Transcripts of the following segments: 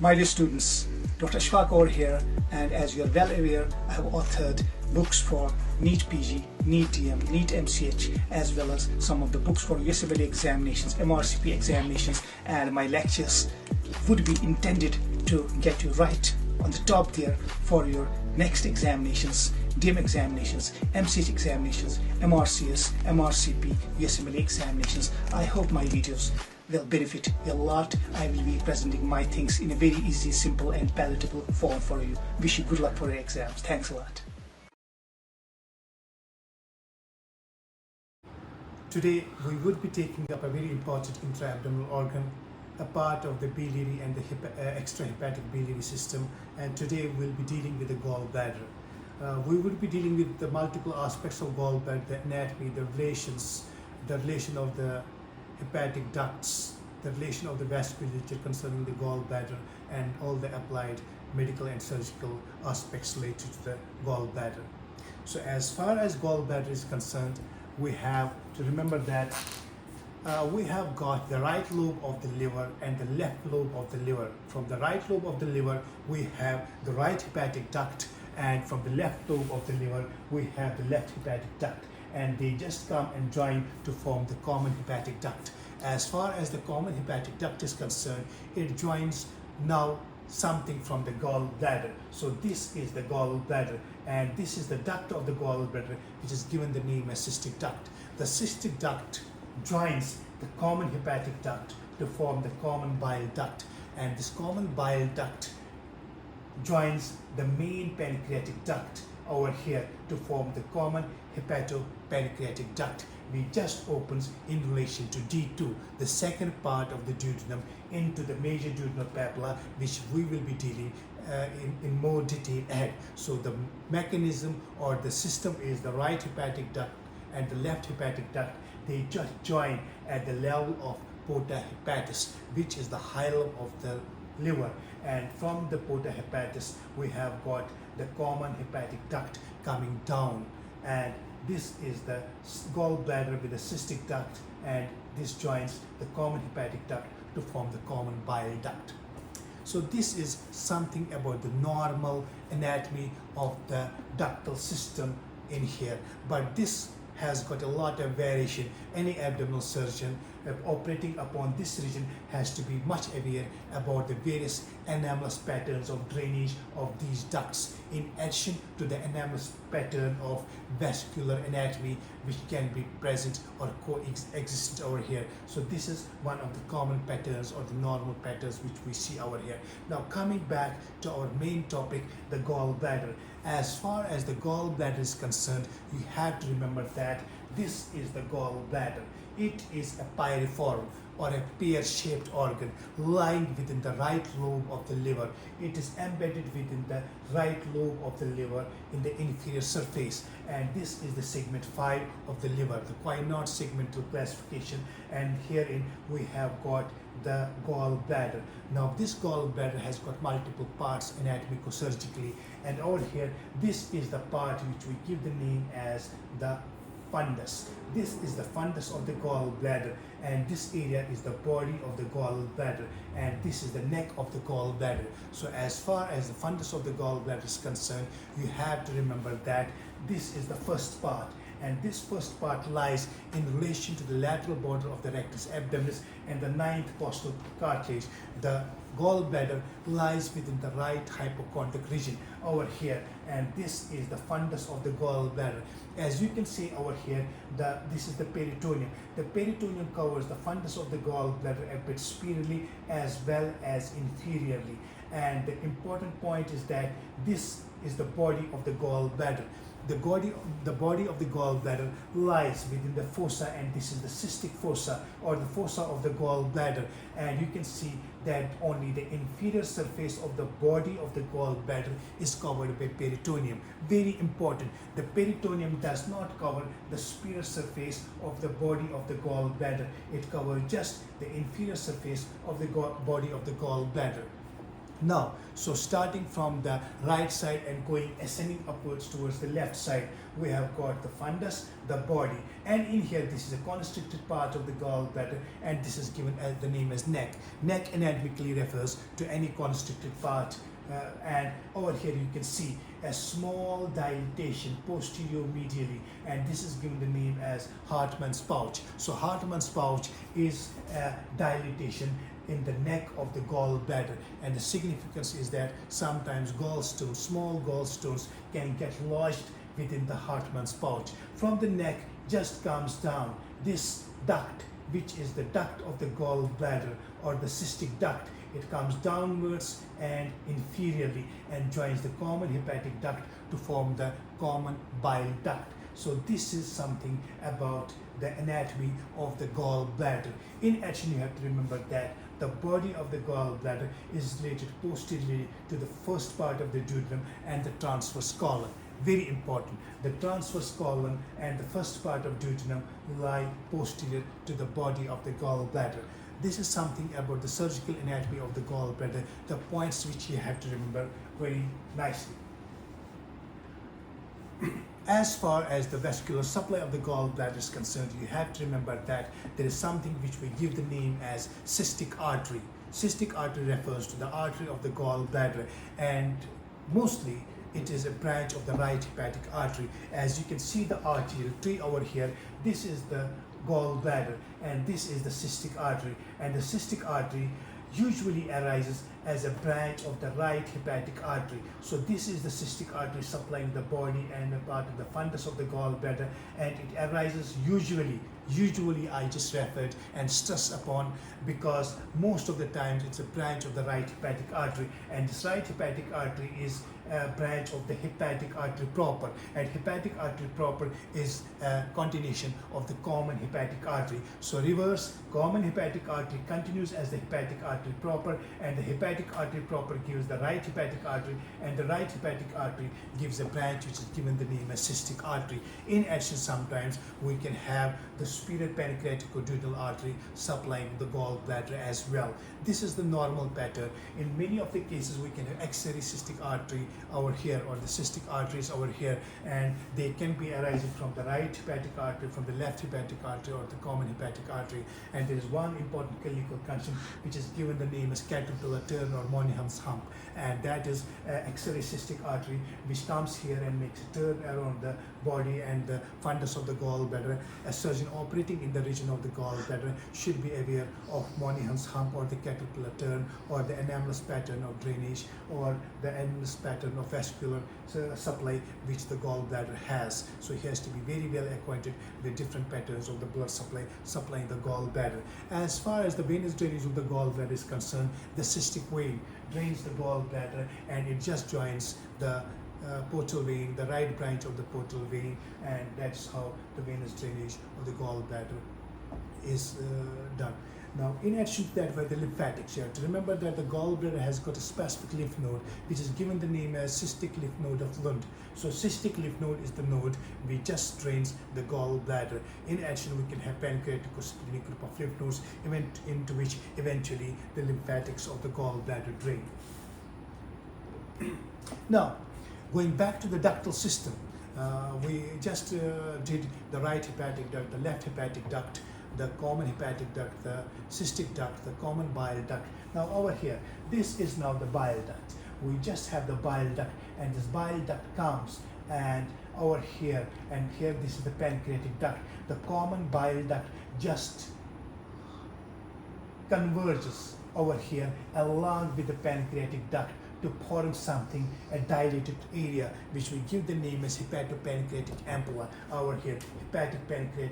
My dear students, Dr. Ashfaq over here, and as you are well aware, I have authored books for NEET Pg, NEET TM, NEET MCH, as well as some of the books for USMLE examinations, MRCP examinations, and my lectures would be intended to get you right on the top there for your next examinations, DM examinations, MCH examinations, MRCS, MRCP, USMLE examinations. I hope my videos will benefit you a lot. I will be presenting my things in a very easy, simple and palatable form for you. Wish you good luck for your exams. Thanks a lot. Today we would be taking up a very important intra-abdominal organ, a part of the biliary and the extrahepatic biliary system, and today we'll be dealing with the gallbladder. We will be dealing with the multiple aspects of gallbladder, the anatomy, the relation of the hepatic ducts, the relation of the vasculature concerning the gallbladder, and all the applied medical and surgical aspects related to the gallbladder. So as far as gallbladder is concerned, we have to remember that we have got the right lobe of the liver and the left lobe of the liver. From the right lobe of the liver, we have the right hepatic duct, and from the left lobe of the liver, we have the left hepatic duct, and they just come and join to form the common hepatic duct. As far as the common hepatic duct is concerned, it joins now something from the gallbladder. So this is the gallbladder, and this is the duct of the gallbladder, which is given the name as cystic duct. The cystic duct joins the common hepatic duct to form the common bile duct, and this common bile duct joins the main pancreatic duct over here to form the common hepatopancreatic duct, which just opens in relation to D2, the second part of the duodenum, into the major duodenal papilla, which we will be dealing in more detail ahead. So the mechanism or the system is the right hepatic duct and the left hepatic duct. They just join at the level of porta hepatis, which is the hilum of the liver, and from the porta hepatis we have got the common hepatic duct coming down, and this is the gallbladder with the cystic duct, and this joins the common hepatic duct to form the common bile duct. So this is something about the normal anatomy of the ductal system in here, but this has got a lot of variation. Any abdominal surgeon operating upon this region has to be much aware about the various anomalous patterns of drainage of these ducts, in addition to the anomalous pattern of vascular anatomy which can be present or coexistent over here. So this is one of the common patterns or the normal patterns which we see over here. Now coming back to our main topic, the gallbladder. As far as the gallbladder is concerned, you have to remember that this is the gallbladder. It is a pyriform or a pear-shaped organ lying within the right lobe of the liver. It is embedded within the right lobe of the liver in the inferior surface, and this is the segment 5 of the liver, the quinot segmental classification, and herein we have got the gallbladder. Now this gallbladder has got multiple parts anatomico-surgically, and over here this is the part which we give the name as the fundus. This is the fundus of the gallbladder, and this area is the body of the gallbladder, and this is the neck of the gallbladder. So as far as the fundus of the gallbladder is concerned, you have to remember that this is the first part, and this first part lies in relation to the lateral border of the rectus abdominis and the 9th costal cartilage. The gallbladder lies within the right hypochondric region over here, and this is the fundus of the gallbladder. As you can see over here, this is the peritoneum. The peritoneum covers the fundus of the gallbladder a bit superiorly as well as inferiorly, and the important point is that this is the body of the gallbladder. The body of the gallbladder lies within the fossa, and this is the cystic fossa or the fossa of the gallbladder, and you can see that only the inferior surface of the body of the gallbladder is covered by peritoneum. Very important, the peritoneum does not cover the superior surface of the body of the gallbladder. It covers just the inferior surface of the body of the gallbladder. Now, so starting from the right side and going ascending upwards towards the left side, we have got the fundus, the body, and in here this is a constricted part of the gallbladder, and this is given as the name as neck. Neck anatomically refers to any constricted part, and over here you can see a small dilatation posterior medially, and this is given the name as Hartmann's pouch. So Hartmann's pouch is a dilatation in the neck of the gallbladder, and the significance is that sometimes gallstones, small gallstones, can get lodged within the Hartmann's pouch. From the neck just comes down this duct, which is the duct of the gallbladder or the cystic duct. It comes downwards and inferiorly and joins the common hepatic duct to form the common bile duct. So this is something about the anatomy of the gallbladder. In addition, you have to remember that the body of the gallbladder is related posteriorly to the first part of the duodenum and the transverse colon. Very important. The transverse colon and the first part of duodenum lie posterior to the body of the gallbladder. This is something about the surgical anatomy of the gallbladder, the points which you have to remember very nicely. As far as the vascular supply of the gallbladder is concerned, you have to remember that there is something which we give the name as cystic artery. Cystic artery refers to the artery of the gallbladder, and mostly it is a branch of the right hepatic artery. As you can see the arterial tree over here, this is the gallbladder and this is the cystic artery, and the cystic artery usually arises as a branch of the right hepatic artery. So this is the cystic artery supplying the body and a part of the fundus of the gallbladder, and it arises usually I just referred and stress upon because most of the times it's a branch of the right hepatic artery, and this right hepatic artery is a branch of the hepatic artery proper, and hepatic artery proper is a continuation of the common hepatic artery. So reverse, common hepatic artery continues as the hepatic artery proper, and the hepatic artery proper gives the right hepatic artery, and the right hepatic artery gives a branch which is given the name as cystic artery. In addition, sometimes we can have the superior pancreaticoduodenal artery supplying the gallbladder as well. This is the normal pattern. In many of the cases we can have axillary cystic artery over here or the cystic arteries over here, and they can be arising from the right hepatic artery, from the left hepatic artery or the common hepatic artery. And there is one important clinical condition which is given the name as caterpillar turn or Moynihan's hump, and that is axillary cystic artery which comes here and makes a turn around the body and the fundus of the gallbladder. A surgeon operating in the region of the gallbladder should be aware of Moynihan's hump or the caterpillar turn or the anomalous pattern of drainage or the anomalous pattern of vascular supply which the gallbladder has. So he has to be very well acquainted with different patterns of the blood supply supplying the gallbladder. As far as the venous drainage of the gallbladder is concerned, the cystic vein drains the gallbladder and it just joins the portal vein, the right branch of the portal vein, and that's how the venous drainage of the gallbladder is done. Now, in addition to that, were the lymphatics. You have to remember that the gallbladder has got a specific lymph node, which is given the name as cystic lymph node of Lund. So, cystic lymph node is the node which just drains the gallbladder. In addition, we can have pancreatico-splenic group of lymph nodes, into which eventually the lymphatics of the gallbladder drain. Now, going back to the ductal system, we just did the right hepatic duct, the left hepatic duct, the common hepatic duct, the cystic duct, the common bile duct. Now over here, this is now the bile duct. We just have the bile duct, and this bile duct comes and over here, and here this is the pancreatic duct. The common bile duct just converges over here along with the pancreatic duct to form something, a dilated area, which we give the name as hepatopancreatic ampulla over here, hepatopancreatic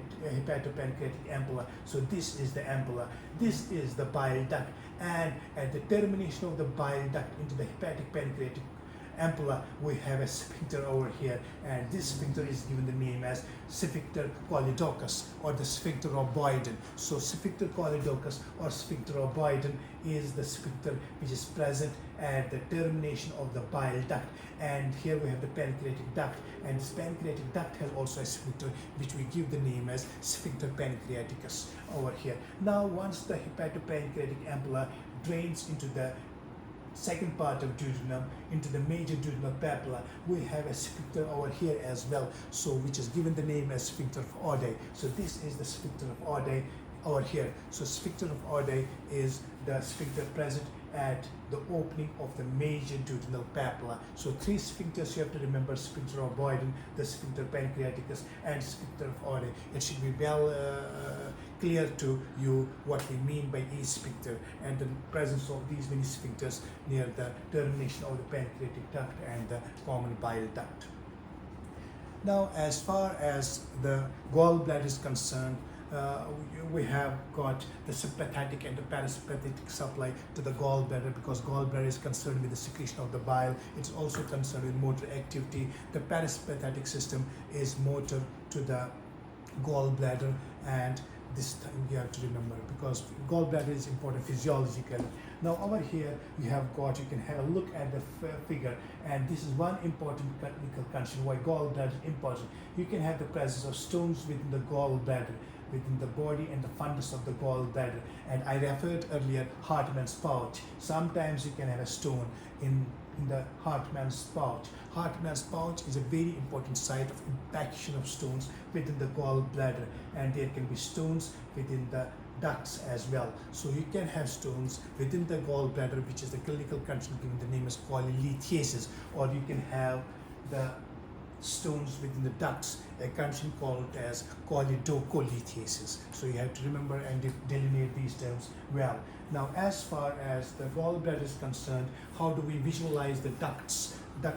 ampulla. So this is the ampulla, this is the bile duct, and at the termination of the bile duct into the hepatic pancreatic ampulla, we have a sphincter over here, and this sphincter is given the name as sphincter choledochus or the sphincter of Boyden. So sphincter choledochus or sphincter of Boyden is the sphincter which is present at the termination of the bile duct, and here we have the pancreatic duct, and this pancreatic duct has also a sphincter which we give the name as sphincter pancreaticus over here. Now once the hepatopancreatic ampulla drains into the second part of duodenum into the major duodenal papilla, we have a sphincter over here as well, so which is given the name as sphincter of Oddi. So this is the sphincter of Oddi over here. So sphincter of Oddi is the sphincter present at the opening of the major duodenal papilla. So three sphincters you have to remember: sphincter of Boyden, the sphincter pancreaticus, and sphincter of Oddi. It should be well clear to you what we mean by each sphincter and the presence of these many sphincters near the termination of the pancreatic duct and the common bile duct. Now, as far as the gallbladder is concerned, we have got the sympathetic and the parasympathetic supply to the gallbladder, because gallbladder is concerned with the secretion of the bile. It's also concerned with motor activity. The parasympathetic system is motor to the gallbladder, and this time you have to remember, because gallbladder is important physiologically. Now over here you can have a look at the figure, and this is one important clinical condition why gallbladder is important. You can have the presence of stones within the gallbladder, within the body and the fundus of the gallbladder. And I referred earlier Hartmann's pouch. Sometimes you can have a stone in the Hartmann's pouch. Hartmann's pouch is a very important site of impaction of stones within the gallbladder, and there can be stones within the ducts as well. So you can have stones within the gallbladder, which is the clinical condition given the name as cholelithiasis, or you can have the stones within the ducts, a condition called as cholelithiasis. So you have to remember and delineate these terms well. Now, as far as the gallbladder is concerned, how do we visualize the duct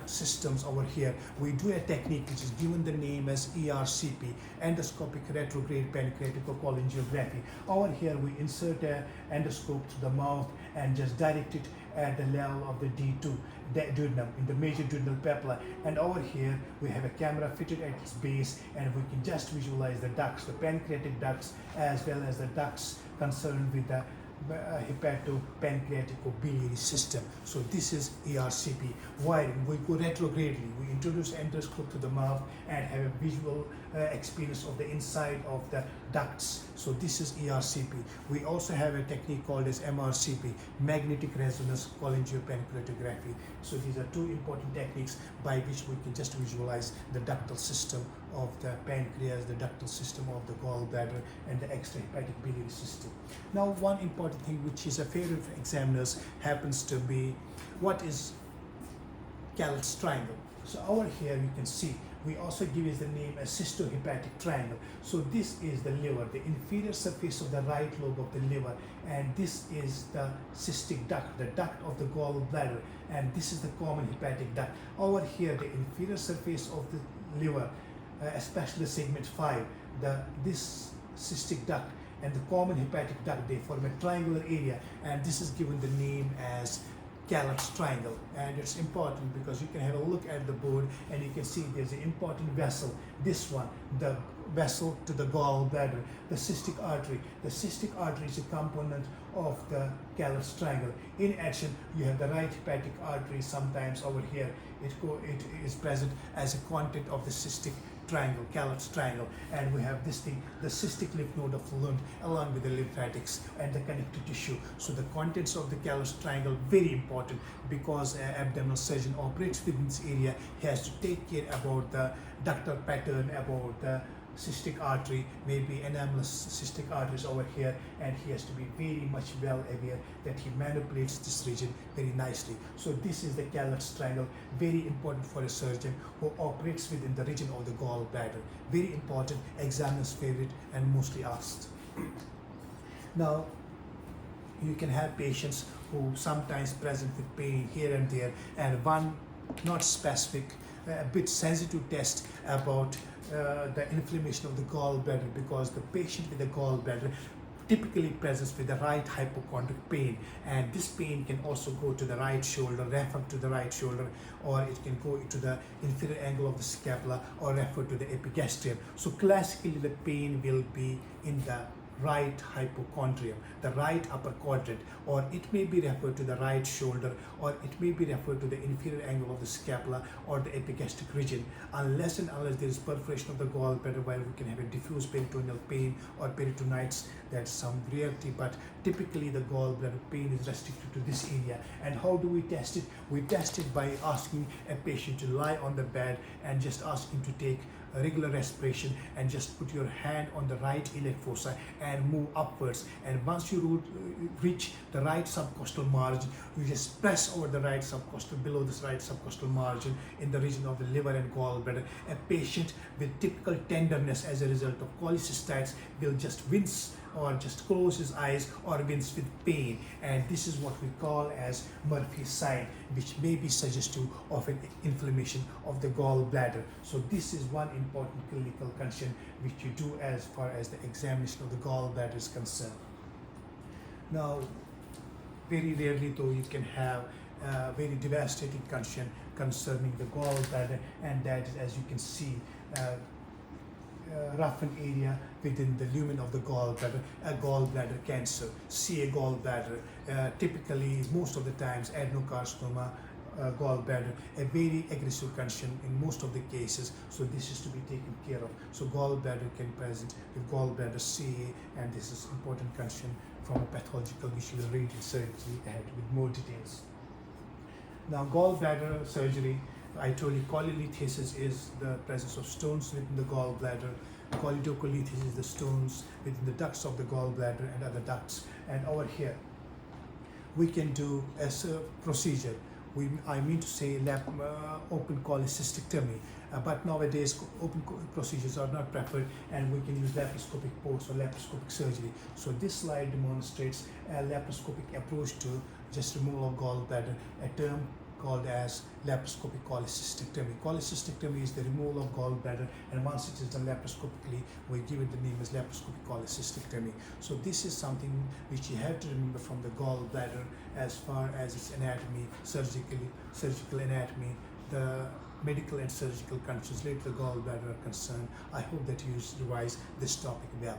systems over here? We do a technique which is given the name as ERCP, endoscopic retrograde pancreatic cholangiography. Over here we insert an endoscope to the mouth and just direct it at the level of the D2 duodenum in the major duodenal papilla, and over here we have a camera fitted at its base, and we can just visualize the ducts, the pancreatic ducts, as well as the ducts concerned with the hepatopancreatico-biliary system. So this is ERCP. Wiring, we go retrogradely. We introduce endoscope to the mouth and have a visual experience of the inside of the ducts. So this is ERCP. We also have a technique called as MRCP, magnetic resonance cholangiopancreatography. So these are two important techniques by which we can just visualize the ductal system of the pancreas, the ductal system of the gallbladder, and the extrahepatic biliary system. Now, one important thing which is a favorite for examiners happens to be what is Galax triangle. So over here you can see we also give it the name as cystohepatic triangle. So this is the liver, the inferior surface of the right lobe of the liver, and this is the cystic duct, the duct of the gallbladder, and this is the common hepatic duct. Over here, the inferior surface of the liver, especially segment 5, this cystic duct and the common hepatic duct, they form a triangular area, and this is given the name as Galax triangle. And it's important because you can have a look at the board and you can see there's an important vessel, this one, the vessel to the gallbladder, the cystic artery. The cystic artery is a component of the Galax triangle. In addition, you have the right hepatic artery. Sometimes over here it is present as a content of the cystic triangle, Galax triangle, and we have this thing, the cystic lymph node of Lund, along with the lymphatics and the connective tissue. So the contents of the Galax triangle very important, because an abdominal surgeon operates within this area. He has to take care about the ductal pattern, about the cystic artery, maybe anomalous cystic arteries over here, and he has to be very much well aware that he manipulates this region very nicely. So this is the Galax triangle, very important for a surgeon who operates within the region of the gallbladder. Very important, examiner's favorite and mostly asked. Now, you can have patients who sometimes present with pain here and there, and one not specific, a bit sensitive test about the inflammation of the gallbladder, because the patient with the gallbladder typically presents with the right hypochondric pain, and this pain can also go to the right shoulder, refer to the right shoulder, or it can go to the inferior angle of the scapula or refer to the epigastrium. So classically the pain will be in the right hypochondrium, the right upper quadrant, or it may be referred to the right shoulder, or it may be referred to the inferior angle of the scapula or the epigastric region. Unless and unless there is perforation of the gallbladder, where we can have a diffuse peritoneal pain or peritonitis, that's some rarity, but typically the gallbladder pain is restricted to this area. And how do we test it? We test it by asking a patient to lie on the bed and just ask him to take a regular respiration and just put your hand on the right iliac fossa and move upwards. And once you reach the right subcostal margin, you just press over the right subcostal, below this right subcostal margin in the region of the liver and gallbladder. A patient with typical tenderness as a result of cholecystitis will just wince or just close his eyes or wince with pain, and this is what we call as Murphy's sign, which may be suggestive of an inflammation of the gallbladder. So this is one important clinical condition which you do as far as the examination of the gallbladder is concerned. Now, very rarely though you can have a very devastating condition concerning the gallbladder, and that is, as you can see, roughened area within the lumen of the gallbladder, a gallbladder cancer, CA gallbladder, typically most of the times adenocarcinoma gallbladder, a very aggressive condition in most of the cases, so this is to be taken care of. So gallbladder can present with gallbladder CA, and this is important condition from a pathological which we will read in surgery ahead with more details. Now, gallbladder surgery, I told you cholelithiasis is the presence of stones within the gallbladder. Choledocholitis is the stones within the ducts of the gallbladder and other ducts. And over here, we can do a procedure. I mean to say open cholecystectomy, but nowadays open procedures are not preferred, and we can use laparoscopic ports or laparoscopic surgery. So this slide demonstrates a laparoscopic approach to just removal of gallbladder, a term called as laparoscopic cholecystectomy. Cholecystectomy is the removal of gallbladder, and once it is done laparoscopically, we give it the name as laparoscopic cholecystectomy. So this is something which you have to remember from the gallbladder as far as its anatomy, surgical anatomy, the medical and surgical conditions related to the gallbladder are concerned. I hope that you revise this topic well.